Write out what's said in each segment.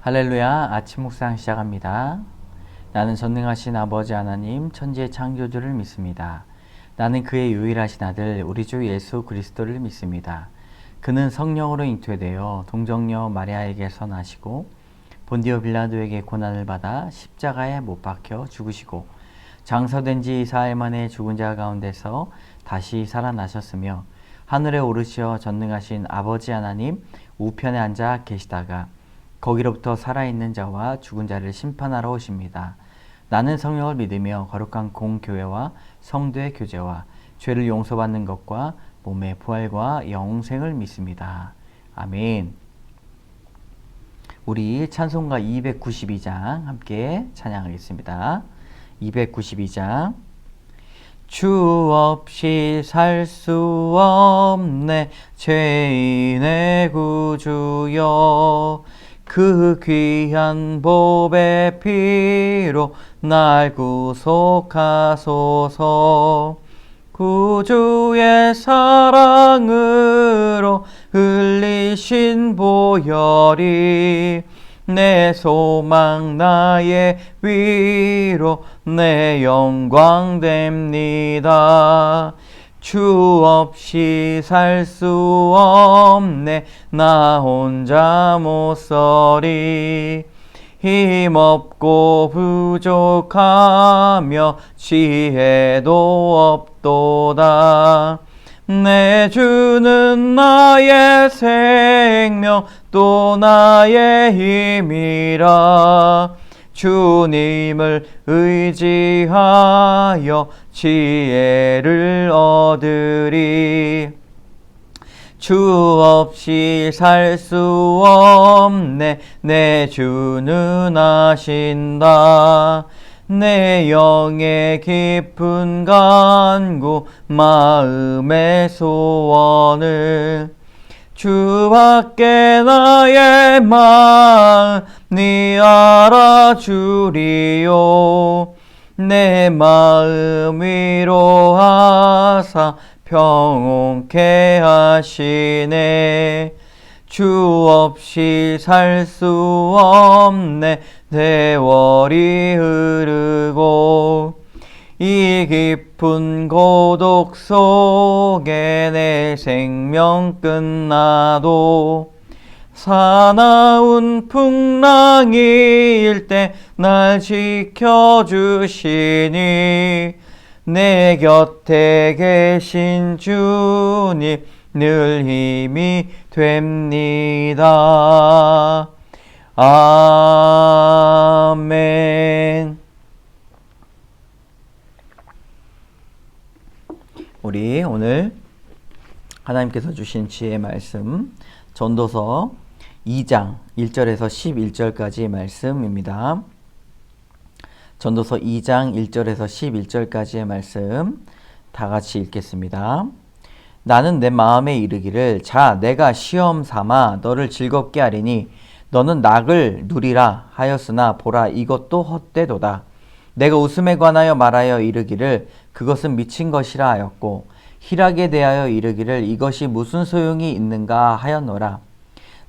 할렐루야. 아침 묵상 시작합니다. 나는 전능하신 아버지 하나님 천지의 창조주를 믿습니다. 나는 그의 유일하신 아들 우리 주 예수 그리스도를 믿습니다. 그는 성령으로 잉태되어 동정녀 마리아에게서 나시고 본디오 빌라도에게 고난을 받아 십자가에 못 박혀 죽으시고 장사된 지 4일 만에 죽은 자 가운데서 다시 살아나셨으며 하늘에 오르시어 전능하신 아버지 하나님 우편에 앉아 계시다가 거기로부터 살아있는 자와 죽은 자를 심판하러 오십니다. 나는 성령을 믿으며 거룩한 공교회와 성도의 교제와 죄를 용서받는 것과 몸의 부활과 영생을 믿습니다. 아멘. 우리 찬송가 292장 함께 찬양하겠습니다. 292장 주 없이 살 수 없네 죄인의 구주여 그 귀한 보배 피로 날 구속하소서. 구주의 사랑으로 흘리신 보혈이 내 소망 나의 위로 내 영광 됩니다. 주 없이 살 수 없네 나 혼자 못 서리. 힘없고 부족하며 지혜도 없도다. 내 주는 나의 생명 또 나의 힘이라. 주님을 의지하여 지혜를 얻으리. 주 없이 살 수 없네 내 주는 아신다. 내 영의 깊은 간구 마음의 소원을 주밖에 나의 마음 네 알아주리요. 내 마음 위로하사 평온케 하시네. 주 없이 살 수 없네 세월이 흐르고 이 깊은 고독 속에 내 생명 끝나도 사나운 풍랑일 때 날 지켜주시니 내 곁에 계신 주님 늘 힘이 됩니다. 아멘. 우리 오늘 하나님께서 주신 지혜의 말씀 전도서 2장 1절에서 11절까지의 말씀입니다. 전도서 2장 1절에서 11절까지의 말씀 다 같이 읽겠습니다. 나는 내 마음에 이르기를 자 내가 시험 삼아 너를 즐겁게 하리니 너는 낙을 누리라 하였으나 보라 이것도 헛되도다. 내가 웃음에 관하여 말하여 이르기를 그것은 미친 것이라 하였고 희락에 대하여 이르기를 이것이 무슨 소용이 있는가 하였노라.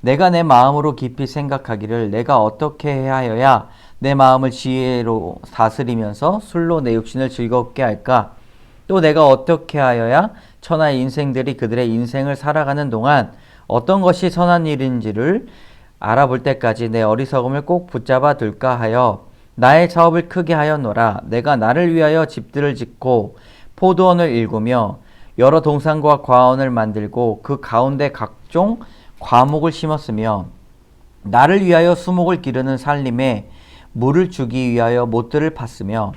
내가 내 마음으로 깊이 생각하기를 내가 어떻게 하여야 내 마음을 지혜로 다스리면서 술로 내 육신을 즐겁게 할까? 또 내가 어떻게 하여야 천하의 인생들이 그들의 인생을 살아가는 동안 어떤 것이 선한 일인지를 알아볼 때까지 내 어리석음을 꼭 붙잡아 둘까 하여 나의 사업을 크게 하였노라. 내가 나를 위하여 집들을 짓고 포도원을 일구며 여러 동산과 과원을 만들고 그 가운데 각종 과목을 심었으며 나를 위하여 수목을 기르는 살림에 물을 주기 위하여 못들을 팠으며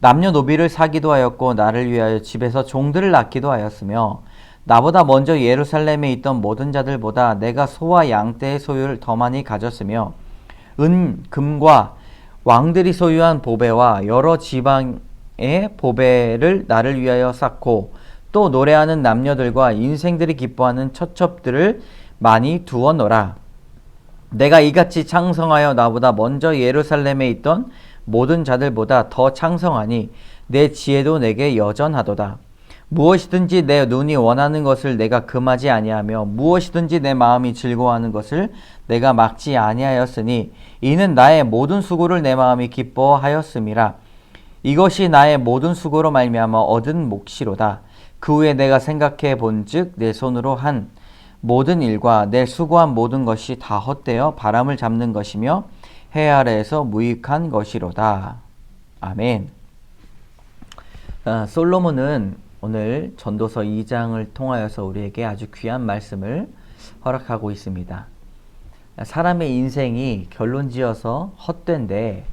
남녀노비를 사기도 하였고 나를 위하여 집에서 종들을 낳기도 하였으며 나보다 먼저 예루살렘에 있던 모든 자들보다 내가 소와 양떼의 소유를 더 많이 가졌으며 은, 금과 왕들이 소유한 보배와 여러 지방의 보배를 나를 위하여 쌓고 또 노래하는 남녀들과 인생들이 기뻐하는 처첩들을 많이 두었노라. 내가 이같이 창성하여 나보다 먼저 예루살렘에 있던 모든 자들보다 더 창성하니 내 지혜도 내게 여전하도다. 무엇이든지 내 눈이 원하는 것을 내가 금하지 아니하며 무엇이든지 내 마음이 즐거워하는 것을 내가 막지 아니하였으니 이는 나의 모든 수고를 내 마음이 기뻐하였음이라. 이것이 나의 모든 수고로 말미암아 얻은 몫이로다. 그 후에 내가 생각해 본즉 내 손으로 한 모든 일과 내 수고한 모든 것이 다 헛되어 바람을 잡는 것이며 해 아래에서 무익한 것이로다. 아멘. 솔로몬은 오늘 전도서 2장을 통하여서 우리에게 아주 귀한 말씀을 허락하고 있습니다. 사람의 인생이 결론지어서 헛된데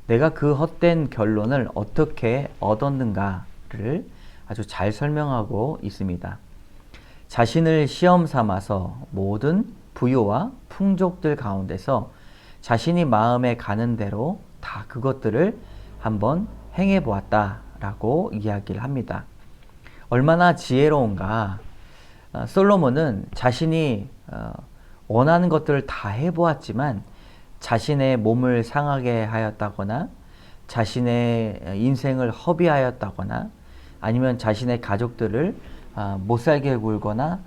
내가 그 헛된 결론을 어떻게 얻었는가를 아주 잘 설명하고 있습니다. 자신을 시험 삼아서 모든 부요와 풍족들 가운데서 자신이 마음에 가는 대로 다 그것들을 한번 행해 보았다라고 이야기를 합니다. 얼마나 지혜로운가. 솔로몬은 자신이 원하는 것들을 다 해보았지만 자신의 몸을 상하게 하였다거나 자신의 인생을 허비하였다거나 아니면 자신의 가족들을 못살게 굴거나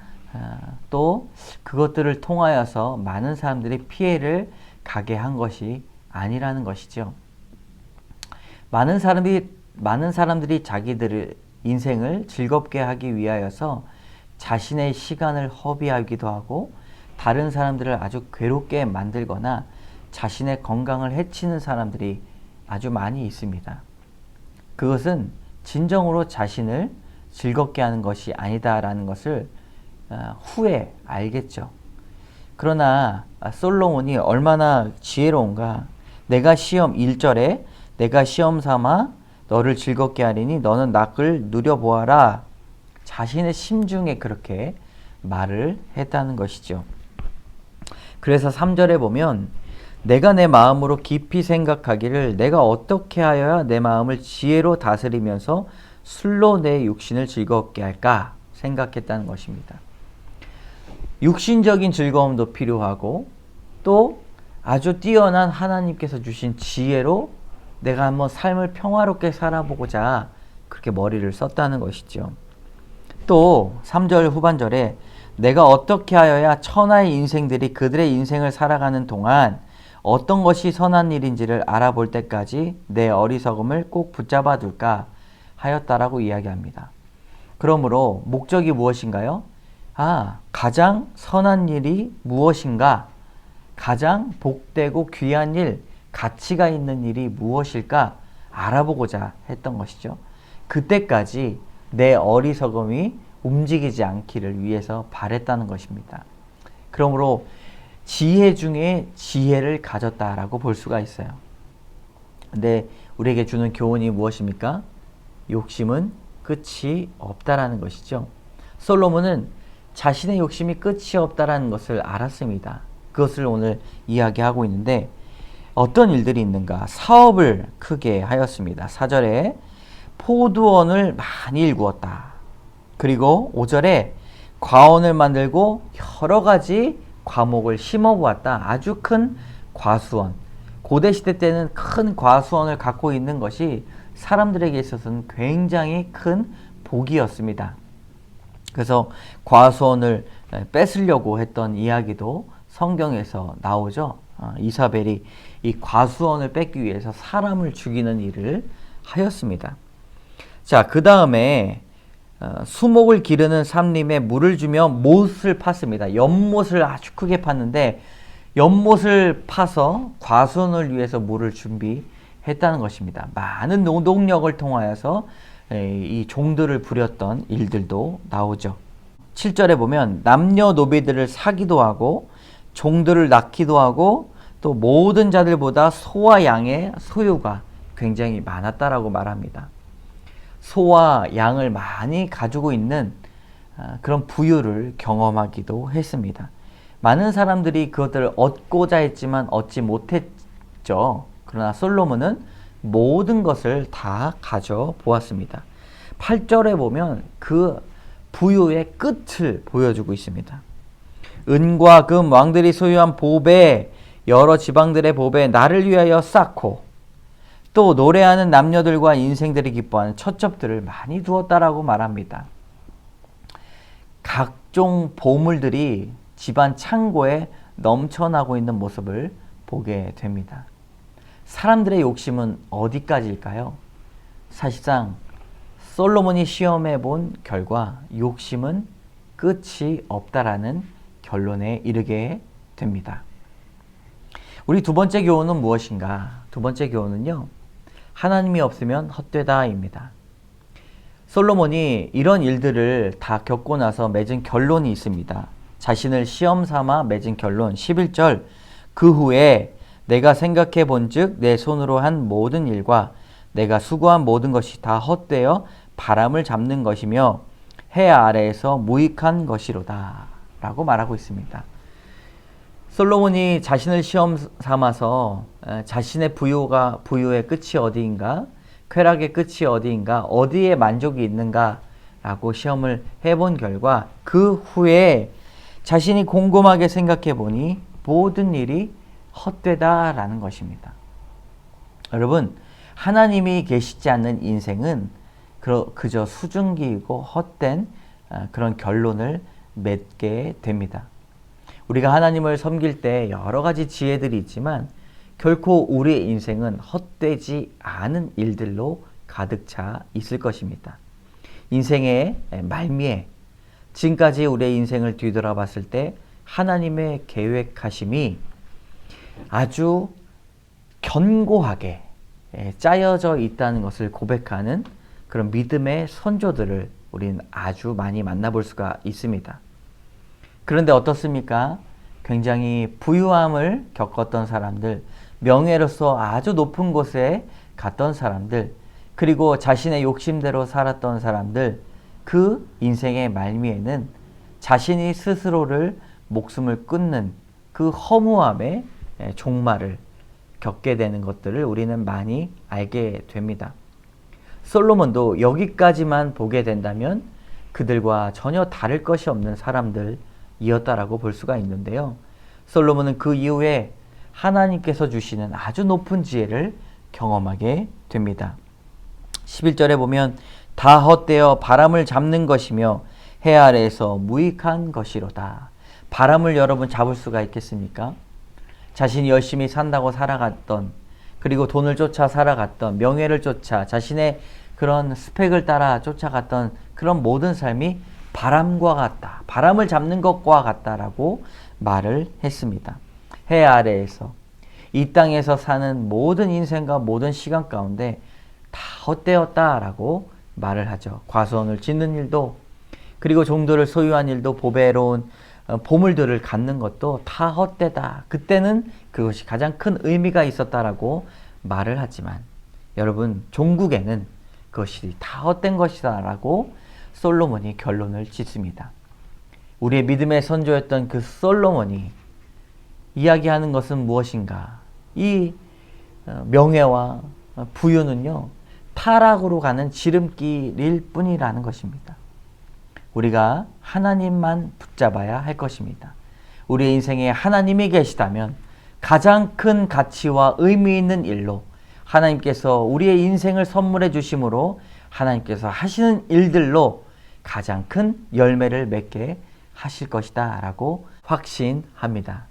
또 그것들을 통하여서 많은 사람들이 피해를 가게 한 것이 아니라는 것이죠. 많은 사람들이 자기들의 인생을 즐겁게 하기 위하여서 자신의 시간을 허비하기도 하고 다른 사람들을 아주 괴롭게 만들거나 자신의 건강을 해치는 사람들이 아주 많이 있습니다. 그것은 진정으로 자신을 즐겁게 하는 것이 아니다라는 것을 후에 알겠죠. 그러나 솔로몬이 얼마나 지혜로운가. 내가 시험 1절에 내가 시험 삼아 너를 즐겁게 하리니 너는 낙을 누려보아라. 자신의 심중에 그렇게 말을 했다는 것이죠. 그래서 3절에 보면 내가 내 마음으로 깊이 생각하기를 내가 어떻게 하여야 내 마음을 지혜로 다스리면서 술로 내 육신을 즐겁게 할까 생각했다는 것입니다. 육신적인 즐거움도 필요하고 또 아주 뛰어난 하나님께서 주신 지혜로 내가 한번 삶을 평화롭게 살아보고자 그렇게 머리를 썼다는 것이죠. 또 3절 후반절에 내가 어떻게 하여야 천하의 인생들이 그들의 인생을 살아가는 동안 어떤 것이 선한 일인지를 알아볼 때까지 내 어리석음을 꼭 붙잡아 둘까 하였다라고 이야기합니다. 그러므로 목적이 무엇인가요? 가장 선한 일이 무엇인가? 가장 복되고 귀한 일, 가치가 있는 일이 무엇일까? 알아보고자 했던 것이죠. 그때까지 내 어리석음이 움직이지 않기를 위해서 바랬다는 것입니다. 그러므로 지혜 중에 지혜를 가졌다라고 볼 수가 있어요. 근데 우리에게 주는 교훈이 무엇입니까? 욕심은 끝이 없다라는 것이죠. 솔로몬은 자신의 욕심이 끝이 없다라는 것을 알았습니다. 그것을 오늘 이야기하고 있는데 어떤 일들이 있는가? 사업을 크게 하였습니다. 4절에 포도원을 많이 일구었다. 그리고 5절에 과원을 만들고 여러 가지 과목을 심어보았다. 아주 큰 과수원. 고대시대 때는 큰 과수원을 갖고 있는 것이 사람들에게 있어서는 굉장히 큰 복이었습니다. 그래서 과수원을 뺏으려고 했던 이야기도 성경에서 나오죠. 이사벨이 이 과수원을 뺏기 위해서 사람을 죽이는 일을 하였습니다. 자, 그 다음에 수목을 기르는 삼림에 물을 주며 못을 팠습니다. 연못을 아주 크게 팠는데 연못을 파서 과수원을 위해서 물을 준비했다는 것입니다. 많은 노동력을 통하여서 이 종들을 부렸던 일들도 나오죠. 7절에 보면 남녀노비들을 사기도 하고 종들을 낳기도 하고 또 모든 자들보다 소와 양의 소유가 굉장히 많았다라고 말합니다. 소와 양을 많이 가지고 있는 그런 부유를 경험하기도 했습니다. 많은 사람들이 그것들을 얻고자 했지만 얻지 못했죠. 그러나 솔로몬은 모든 것을 다 가져보았습니다. 8절에 보면 그 부유의 끝을 보여주고 있습니다. 은과 금 왕들이 소유한 보배, 여러 지방들의 보배 나를 위하여 쌓고 또 노래하는 남녀들과 인생들이 기뻐하는 첩첩들을 많이 두었다라고 말합니다. 각종 보물들이 집안 창고에 넘쳐나고 있는 모습을 보게 됩니다. 사람들의 욕심은 어디까지일까요? 사실상 솔로몬이 시험해 본 결과 욕심은 끝이 없다라는 결론에 이르게 됩니다. 우리 두 번째 교훈은 무엇인가? 두 번째 교훈은요, 하나님이 없으면 헛되다입니다. 솔로몬이 이런 일들을 다 겪고 나서 맺은 결론이 있습니다. 자신을 시험 삼아 맺은 결론 11절, 그 후에 내가 생각해 본즉 내 손으로 한 모든 일과 내가 수고한 모든 것이 다 헛되어 바람을 잡는 것이며 해 아래에서 무익한 것이로다 라고 말하고 있습니다. 솔로몬이 자신을 시험 삼아서 자신의 부유의 끝이 어디인가, 쾌락의 끝이 어디인가, 어디에 만족이 있는가 라고 시험을 해본 결과 그 후에 자신이 곰곰하게 생각해 보니 모든 일이 헛되다라는 것입니다. 여러분, 하나님이 계시지 않는 인생은 그저 수증기이고 헛된 그런 결론을 맺게 됩니다. 우리가 하나님을 섬길 때 여러 가지 지혜들이 있지만 결코 우리의 인생은 헛되지 않은 일들로 가득 차 있을 것입니다. 인생의 말미에 지금까지 우리의 인생을 뒤돌아봤을 때 하나님의 계획하심이 아주 견고하게 짜여져 있다는 것을 고백하는 그런 믿음의 선조들을 우리는 아주 많이 만나볼 수가 있습니다. 그런데 어떻습니까? 굉장히 부유함을 겪었던 사람들, 명예로서 아주 높은 곳에 갔던 사람들, 그리고 자신의 욕심대로 살았던 사람들, 그 인생의 말미에는 자신이 스스로를 목숨을 끊는 그 허무함의 종말을 겪게 되는 것들을 우리는 많이 알게 됩니다. 솔로몬도 여기까지만 보게 된다면 그들과 전혀 다를 것이 없는 사람들이었다라고 볼 수가 있는데요. 솔로몬은 그 이후에 하나님께서 주시는 아주 높은 지혜를 경험하게 됩니다. 11절에 보면 다 헛되어 바람을 잡는 것이며 해 아래에서 무익한 것이로다. 바람을 여러분 잡을 수가 있겠습니까? 자신이 열심히 산다고 살아갔던, 그리고 돈을 쫓아 살아갔던, 명예를 쫓아 자신의 그런 스펙을 따라 쫓아갔던 그런 모든 삶이 바람과 같다, 바람을 잡는 것과 같다라고 말을 했습니다. 해 아래에서, 이 땅에서 사는 모든 인생과 모든 시간 가운데 다 헛되었다라고 말을 하죠. 과수원을 짓는 일도, 그리고 종들을 소유한 일도, 보배로운 보물들을 갖는 것도 다 헛되다. 그때는 그것이 가장 큰 의미가 있었다라고 말을 하지만 여러분, 종국에는 그것이 다 헛된 것이다 라고 솔로몬이 결론을 짓습니다. 우리의 믿음의 선조였던 그 솔로몬이 이야기하는 것은 무엇인가? 이 명예와 부유는요, 타락으로 가는 지름길일 뿐이라는 것입니다. 우리가 하나님만 붙잡아야 할 것입니다. 우리의 인생에 하나님이 계시다면 가장 큰 가치와 의미 있는 일로 하나님께서 우리의 인생을 선물해 주심으로 하나님께서 하시는 일들로 가장 큰 열매를 맺게 하실 것이다 라고 확신합니다.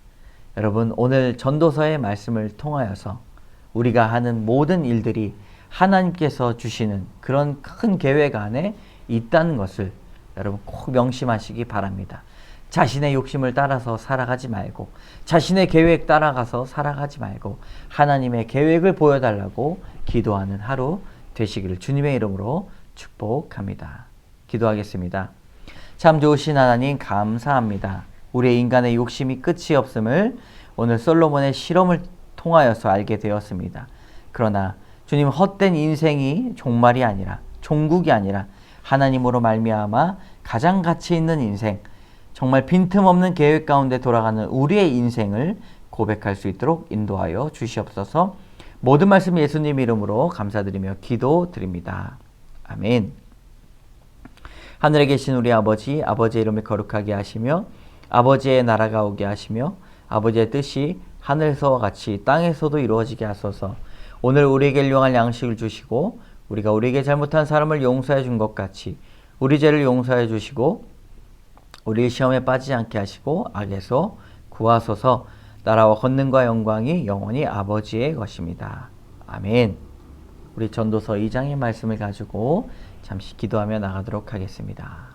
여러분, 오늘 전도서의 말씀을 통하여서 우리가 하는 모든 일들이 하나님께서 주시는 그런 큰 계획 안에 있다는 것을 여러분 꼭 명심하시기 바랍니다. 자신의 욕심을 따라서 살아가지 말고, 자신의 계획 따라가서 살아가지 말고 하나님의 계획을 보여달라고 기도하는 하루 되시기를 주님의 이름으로 축복합니다. 기도하겠습니다. 참 좋으신 하나님, 감사합니다. 우리의 인간의 욕심이 끝이 없음을 오늘 솔로몬의 실험을 통하여서 알게 되었습니다. 그러나 주님, 헛된 인생이 종말이 아니라, 종국이 아니라 하나님으로 말미암아 가장 가치 있는 인생, 정말 빈틈없는 계획 가운데 돌아가는 우리의 인생을 고백할 수 있도록 인도하여 주시옵소서. 모든 말씀 예수님 이름으로 감사드리며 기도드립니다. 아멘. 하늘에 계신 우리 아버지, 아버지의 이름을 거룩하게 하시며 아버지의 나라가 오게 하시며 아버지의 뜻이 하늘에서와 같이 땅에서도 이루어지게 하소서. 오늘 우리에게 일용할 양식을 주시고 우리가 우리에게 잘못한 사람을 용서해 준 것 같이 우리 죄를 용서해 주시고 우리 시험에 빠지지 않게 하시고 악에서 구하소서. 나라와 권능과 영광이 영원히 아버지의 것입니다. 아멘. 우리 전도서 2장의 말씀을 가지고 잠시 기도하며 나가도록 하겠습니다.